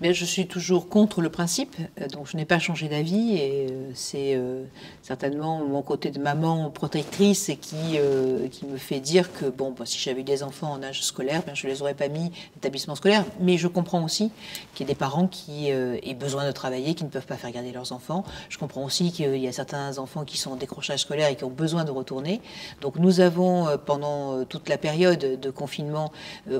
Mais je suis toujours contre le principe, donc je n'ai pas changé d'avis et c'est certainement mon côté de maman protectrice qui me fait dire que bon, bah, si j'avais eu des enfants en âge scolaire, ben, je ne les aurais pas mis d'établissement scolaire. Mais je comprends aussi qu'il y ait des parents qui aient besoin de travailler, qui ne peuvent pas faire garder leurs enfants. Je comprends aussi qu'il y a certains enfants qui sont en décrochage scolaire et qui ont besoin de retourner. Donc nous avons, pendant toute la période de confinement,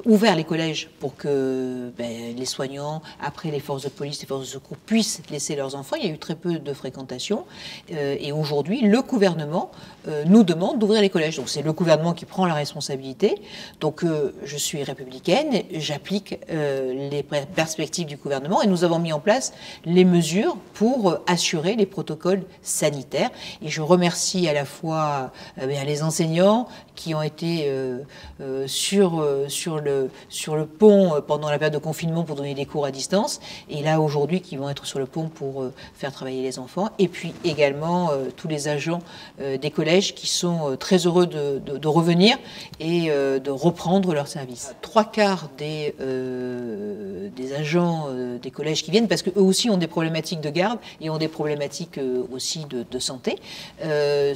ouvert les collèges pour que les soignants, après les forces de police, les forces de secours puissent laisser leurs enfants. Il y a eu très peu de fréquentation. Et aujourd'hui, le gouvernement nous demande d'ouvrir les collèges. Donc c'est le gouvernement qui prend la responsabilité. Donc je suis républicaine, j'applique les perspectives du gouvernement et nous avons mis en place les mesures pour assurer les protocoles sanitaires. Et je remercie à la fois les enseignants qui ont été sur le pont pendant la période de confinement pour donner des cours à distance, et là aujourd'hui qui vont être sur le pont pour faire travailler les enfants, et puis également tous les agents des collèges qui sont très heureux de revenir et de reprendre leur service. 3/4 des agents des collèges qui viennent, parce qu'eux aussi ont des problématiques de garde et ont des problématiques aussi de santé.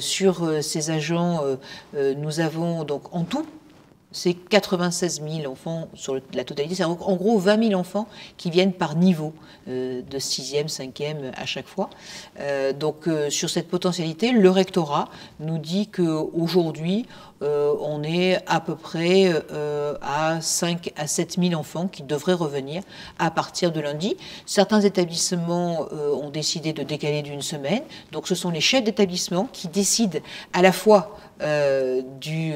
Sur ces agents, nous avons donc en tout, c'est 96 000 enfants sur la totalité. C'est en gros 20 000 enfants qui viennent par niveau, de 6e, 5e à chaque fois. Donc sur cette potentialité, le rectorat nous dit qu'aujourd'hui, on est à peu près à 5 à 7 000 enfants qui devraient revenir à partir de lundi. Certains établissements ont décidé de décaler d'une semaine. Donc ce sont les chefs d'établissement qui décident à la fois du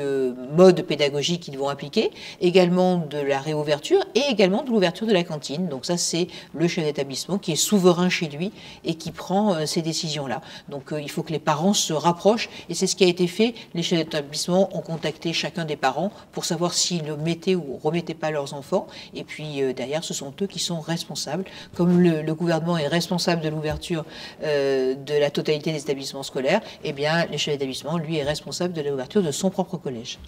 mode pédagogique qu'ils vont appliquer, également de la réouverture et également de l'ouverture de la cantine. Donc ça, c'est le chef d'établissement qui est souverain chez lui et qui prend ces décisions-là. Donc il faut que les parents se rapprochent, et c'est ce qui a été fait. Les chefs d'établissement ont contacté chacun des parents pour savoir s'ils mettaient ou remettaient pas leurs enfants, et puis derrière, ce sont eux qui sont responsables. Comme le gouvernement est responsable de l'ouverture de la totalité des établissements scolaires, eh bien, les chefs d'établissement, lui, est responsable de l'ouverture de son propre collège.